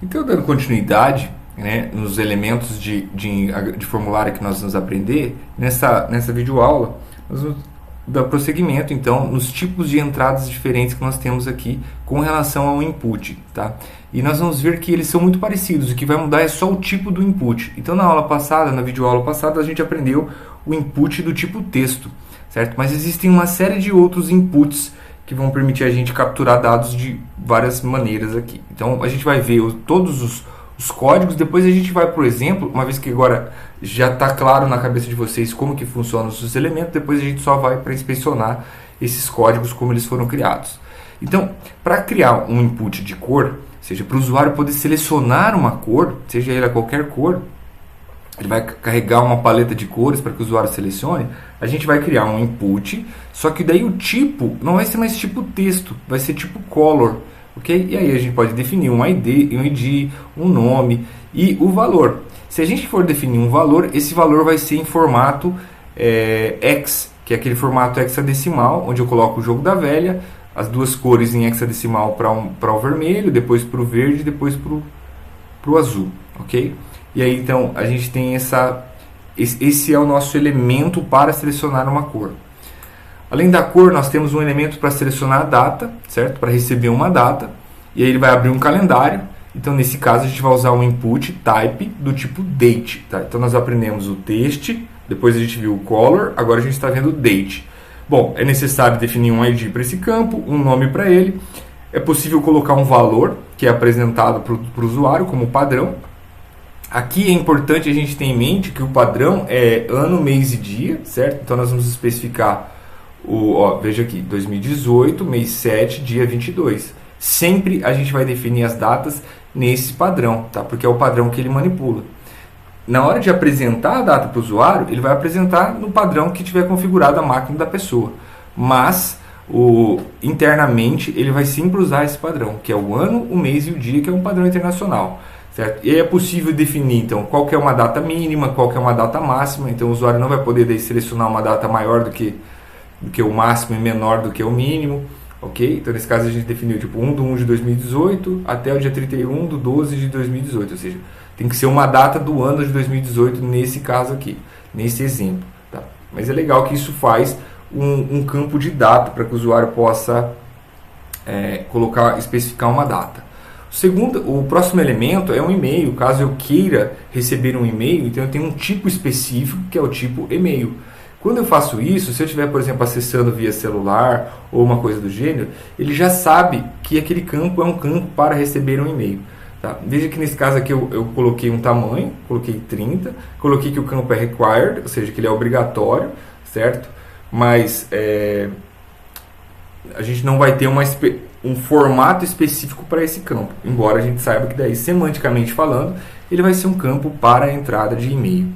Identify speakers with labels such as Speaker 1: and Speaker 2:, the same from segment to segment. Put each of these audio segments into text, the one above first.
Speaker 1: Então, dando continuidade, né, nos elementos de formulário que nós vamos aprender, nessa videoaula, nós vamos dar prosseguimento, então, nos tipos de entradas diferentes que nós temos aqui com relação ao input, tá? E nós vamos ver que eles são muito parecidos, o que vai mudar é só o tipo do input. Então, na aula passada, na videoaula passada, a gente aprendeu o input do tipo texto, certo? Mas existem uma série de outros inputs que vão permitir a gente capturar dados de várias maneiras aqui. Então, a gente vai ver todos os códigos, depois a gente vai, por exemplo, uma vez que agora já está claro na cabeça de vocês como que funcionam os elementos, depois a gente só vai para inspecionar esses códigos, como eles foram criados. Então, para criar um input de cor, ou seja, para o usuário poder selecionar uma cor, seja ela qualquer cor, ele vai carregar uma paleta de cores para que o usuário selecione, a gente vai criar um input, só que daí o tipo não vai ser mais tipo texto, vai ser tipo color, ok? E aí a gente pode definir um ID, um nome e o valor. Se a gente for definir um valor, esse valor vai ser em formato X, que é aquele formato hexadecimal, onde eu coloco o jogo da velha, as duas cores em hexadecimal para o vermelho, depois para o verde, depois para o azul, ok? E aí então a gente tem esse é o nosso elemento para selecionar uma cor. Além da cor, nós temos um elemento para selecionar a data, certo? Para receber uma data. E aí ele vai abrir um calendário. Então nesse caso a gente vai usar um input type do tipo date. Tá? Então nós aprendemos o text, depois a gente viu o color, agora a gente está vendo o date. Bom, é necessário definir um ID para esse campo, um nome para ele. É possível colocar um valor que é apresentado para o usuário como padrão. Aqui é importante a gente ter em mente que o padrão é ano, mês e dia, certo? Então nós vamos especificar veja aqui, 2018, mês 7, dia 22. Sempre a gente vai definir as datas nesse padrão, tá? Porque é o padrão que ele manipula. Na hora de apresentar a data para o usuário, ele vai apresentar no padrão que tiver configurado a máquina da pessoa. Mas, internamente, ele vai sempre usar esse padrão, que é o ano, o mês e o dia, que é um padrão internacional. Certo? E aí é possível definir, então, qual que é uma data mínima, qual que é uma data máxima. Então, o usuário não vai poder selecionar uma data maior do que o máximo e menor do que o mínimo. Ok? Então, nesse caso, a gente definiu tipo 1/1 de 2018 até o dia 31/12 de 2018. Ou seja, tem que ser uma data do ano de 2018 nesse caso aqui, nesse exemplo. Tá? Mas é legal que isso faz um campo de data para que o usuário possa especificar uma data. O próximo elemento é um e-mail. Caso eu queira receber um e-mail, então eu tenho um tipo específico que é o tipo e-mail. Quando eu faço isso, se eu estiver, por exemplo, acessando via celular ou uma coisa do gênero, ele já sabe que aquele campo é um campo para receber um e-mail. Tá? Veja que nesse caso aqui eu coloquei um tamanho, coloquei 30, coloquei que o campo é required, ou seja, que ele é obrigatório, certo? Mas a gente não vai ter um formato específico para esse campo, embora a gente saiba que daí, semanticamente falando, ele vai ser um campo para a entrada de e-mail.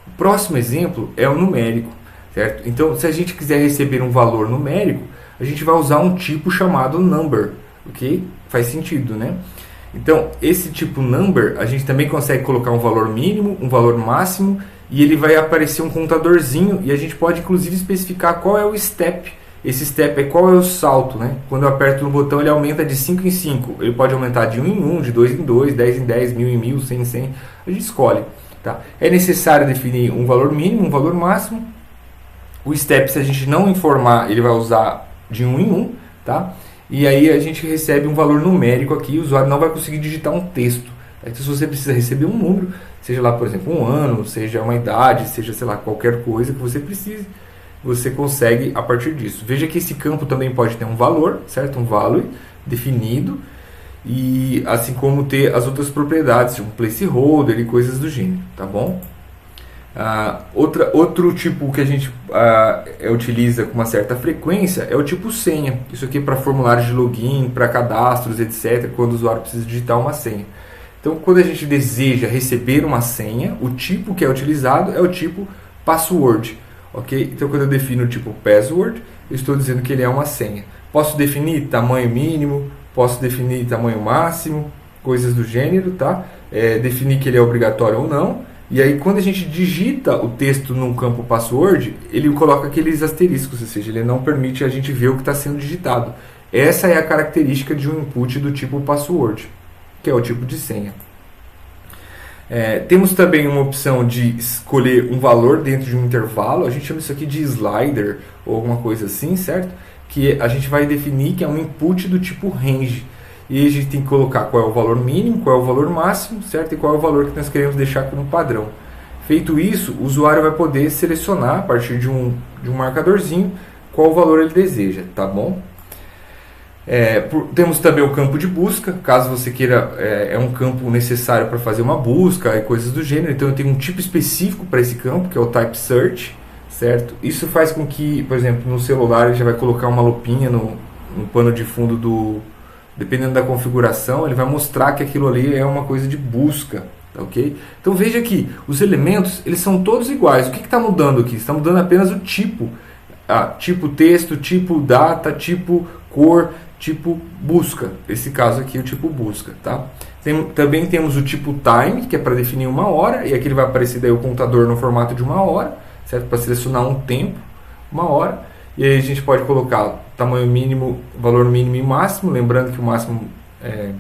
Speaker 1: O próximo exemplo é o numérico, certo? Então, se a gente quiser receber um valor numérico, a gente vai usar um tipo chamado number, ok? Faz sentido, né? Então, esse tipo number, a gente também consegue colocar um valor mínimo, um valor máximo, e ele vai aparecer um contadorzinho, e a gente pode, inclusive, especificar qual é o step. Esse step é qual é o salto, né? Quando eu aperto no botão, ele aumenta de 5 em 5. Ele pode aumentar de 1 em 1, de 2 em 2, 10 em 10, 1000 em 1000, 100 em 100. A gente escolhe. Tá? É necessário definir um valor mínimo, um valor máximo. O step, se a gente não informar, ele vai usar de 1 em 1. Tá? E aí a gente recebe um valor numérico aqui. O usuário não vai conseguir digitar um texto. Então, se você precisa receber um número, seja lá, por exemplo, um ano, seja uma idade, seja, sei lá, qualquer coisa que você precise, você consegue a partir disso. Veja que esse campo também pode ter um valor, certo? Um value definido, e assim como ter as outras propriedades, tipo placeholder e coisas do gênero, tá bom? Outro tipo que a gente utiliza com uma certa frequência é o tipo senha. Isso aqui é para formulários de login, para cadastros, etc., quando o usuário precisa digitar uma senha. Então, quando a gente deseja receber uma senha, o tipo que é utilizado é o tipo password. Okay? Então, quando eu defino o tipo password, eu estou dizendo que ele é uma senha. Posso definir tamanho mínimo, posso definir tamanho máximo, coisas do gênero, tá? Definir que ele é obrigatório ou não. E aí, quando a gente digita o texto no campo password, ele coloca aqueles asteriscos, ou seja, ele não permite a gente ver o que está sendo digitado. Essa é a característica de um input do tipo password. que é o tipo de senha. Temos também uma opção de escolher um valor dentro de um intervalo, a gente chama isso aqui de slider ou alguma coisa assim, certo? Que a gente vai definir que é um input do tipo range. E a gente tem que colocar qual é o valor mínimo, qual é o valor máximo, certo? E qual é o valor que nós queremos deixar como padrão. Feito isso, o usuário vai poder selecionar a partir de um marcadorzinho qual valor ele deseja, tá bom? Temos também o campo de busca, caso você queira, é um campo necessário para fazer uma busca e coisas do gênero, então eu tenho um tipo específico para esse campo, que é o type search, certo? Isso faz com que, por exemplo, no celular ele já vai colocar uma lupinha no pano de fundo dependendo da configuração, ele vai mostrar que aquilo ali é uma coisa de busca, tá ok? Então veja que os elementos, eles são todos iguais, o que está mudando aqui? Está mudando apenas o tipo, tipo texto, tipo data, tipo cor, tipo busca, esse caso aqui é o tipo busca, tá? Também temos o tipo time, que é para definir uma hora, e aqui ele vai aparecer daí o contador no formato de uma hora, certo? Para selecionar um tempo, uma hora, e aí a gente pode colocar tamanho mínimo, valor mínimo e máximo, lembrando que o máximo é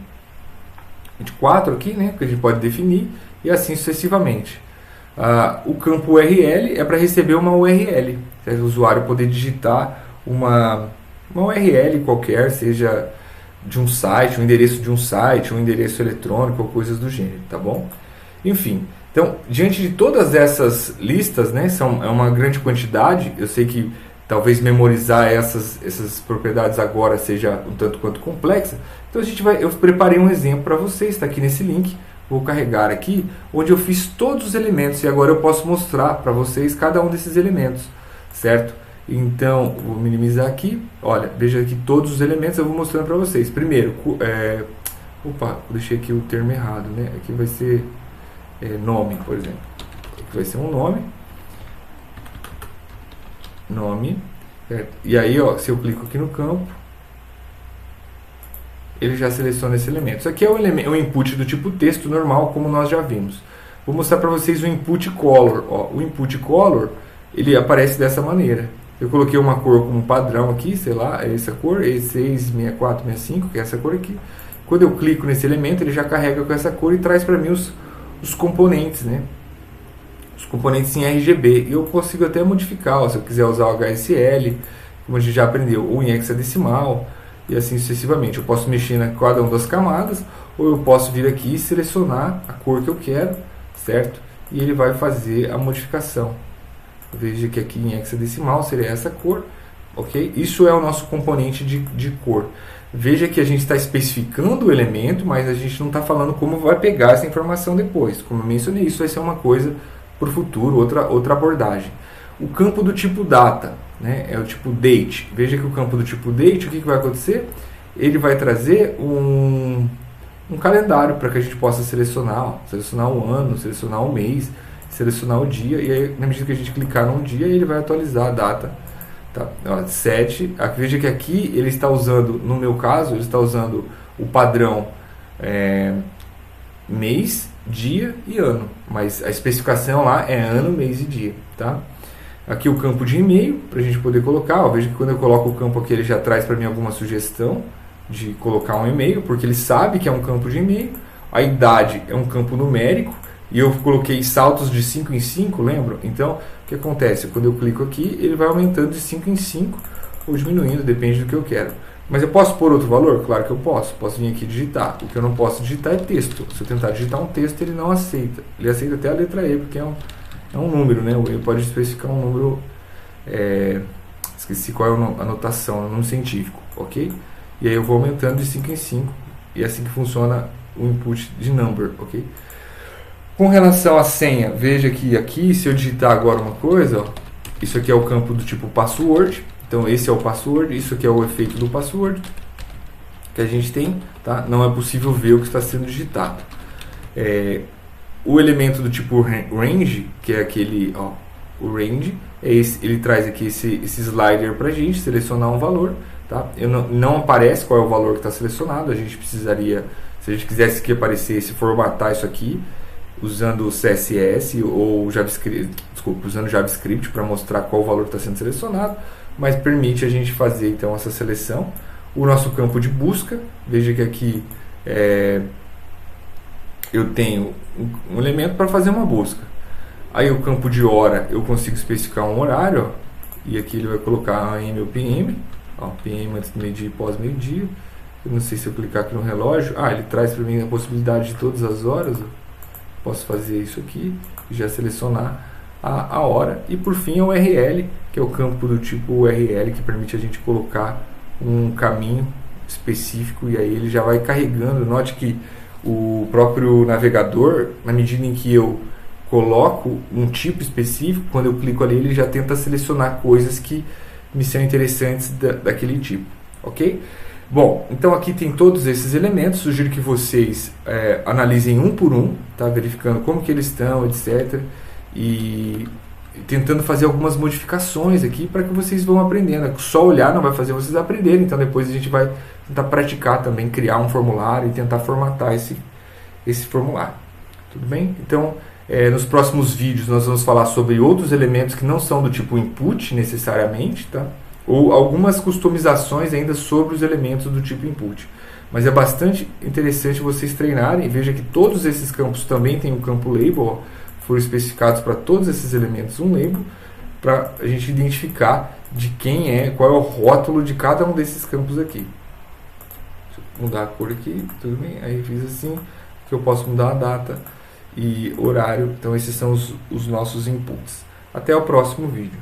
Speaker 1: 24 aqui, né? Que a gente pode definir, e assim sucessivamente. O campo URL é para receber uma URL, certo? O usuário poder digitar uma URL qualquer, seja de um site, um endereço de um site, um endereço eletrônico ou coisas do gênero, tá bom? Enfim, então, diante de todas essas listas, né, é uma grande quantidade, eu sei que talvez memorizar essas propriedades agora seja um tanto quanto complexa, então eu preparei um exemplo para vocês, está aqui nesse link, vou carregar aqui, onde eu fiz todos os elementos e agora eu posso mostrar para vocês cada um desses elementos, certo? Então, vou minimizar aqui. Olha, veja aqui todos os elementos, eu vou mostrando para vocês. Primeiro, opa, deixei aqui o termo errado, né? Aqui vai ser nome, por exemplo. Aqui vai ser um nome, certo? E aí, ó, se eu clico aqui no campo, ele já seleciona esse elemento. Isso aqui é o input do tipo texto normal, como nós já vimos. Vou mostrar para vocês o input color. Ó, o input color, ele aparece dessa maneira. Eu coloquei uma cor como padrão aqui, sei lá, é essa cor, E66465, que é essa cor aqui. Quando eu clico nesse elemento, ele já carrega com essa cor e traz para mim os componentes, né? Os componentes em RGB. E eu consigo até modificar, ó, se eu quiser usar o HSL, como a gente já aprendeu, ou em hexadecimal, e assim sucessivamente. Eu posso mexer na cada uma das camadas, ou eu posso vir aqui e selecionar a cor que eu quero, certo? E ele vai fazer a modificação. Veja que aqui em hexadecimal seria essa cor, ok? Isso é o nosso componente de cor. Veja que a gente está especificando o elemento, mas a gente não está falando como vai pegar essa informação depois. Como eu mencionei, isso vai ser uma coisa para o futuro, outra abordagem. O campo do tipo data, né, é o tipo date. Veja que o campo do tipo date, o que vai acontecer? Ele vai trazer um calendário para que a gente possa selecionar o ano, selecionar o mês, selecionar o dia, e aí na medida que a gente clicar num dia, ele vai atualizar a data, tá? 7, veja que aqui ele está usando, no meu caso, ele está usando o padrão mês, dia e ano, mas a especificação lá é ano, mês e dia, tá? Aqui o campo de e-mail, para a gente poder colocar, veja que quando eu coloco o campo aqui, ele já traz para mim alguma sugestão de colocar um e-mail, porque ele sabe que é um campo de e-mail. A idade é um campo numérico, e eu coloquei saltos de 5 em 5, lembram? Então, o que acontece? Quando eu clico aqui, ele vai aumentando de 5 em 5 ou diminuindo, depende do que eu quero. Mas eu posso pôr outro valor? Claro que eu posso. Posso vir aqui digitar. O que eu não posso digitar é texto. Se eu tentar digitar um texto, ele não aceita. Ele aceita até a letra E, porque é um número, né? Ele pode especificar um número... esqueci qual é a notação, é um número científico, ok? E aí eu vou aumentando de 5 em 5. E é assim que funciona o input de number, ok? Com relação à senha, veja que aqui, se eu digitar agora uma coisa, ó, isso aqui é o campo do tipo password, então esse é o password, isso aqui é o efeito do password que a gente tem, tá? Não é possível ver o que está sendo digitado. O elemento do tipo range, que é aquele, ó, o range, ele traz aqui esse slider para a gente selecionar um valor, tá? Não aparece qual é o valor que está selecionado, a gente precisaria, se a gente quisesse que aparecesse, formatar isso aqui, usando o CSS ou JavaScript, usando JavaScript para mostrar qual valor está sendo selecionado, mas permite a gente fazer então essa seleção. O nosso campo de busca, veja que aqui eu tenho um elemento para fazer uma busca. Aí o campo de hora eu consigo especificar um horário, ó, e aqui ele vai colocar AM ou PM, ó, PM antes do meio-dia e pós meio-dia. Eu não sei se eu clicar aqui no relógio, ele traz para mim a possibilidade de todas as horas, ó. Posso fazer isso aqui e já selecionar a hora. E por fim é o URL, que é o campo do tipo URL, que permite a gente colocar um caminho específico, e aí ele já vai carregando. Note que o próprio navegador, na medida em que eu coloco um tipo específico, quando eu clico ali ele já tenta selecionar coisas que me são interessantes daquele tipo, ok? Bom, então aqui tem todos esses elementos. Sugiro que vocês analisem um por um, tá? Verificando como que eles estão, etc. E tentando fazer algumas modificações aqui para que vocês vão aprendendo. Só olhar não vai fazer vocês aprenderem, então depois a gente vai tentar praticar também, criar um formulário e tentar formatar esse formulário. Tudo bem? Então, nos próximos vídeos nós vamos falar sobre outros elementos que não são do tipo input necessariamente, tá? Ou algumas customizações ainda sobre os elementos do tipo input. Mas é bastante interessante vocês treinarem. Veja que todos esses campos também têm um campo label, ó, foram especificados para todos esses elementos um label, para a gente identificar de quem é, qual é o rótulo de cada um desses campos aqui. Deixa eu mudar a cor aqui, tudo bem? Aí fiz assim, que eu posso mudar a data e horário. Então esses são os nossos inputs. Até o próximo vídeo.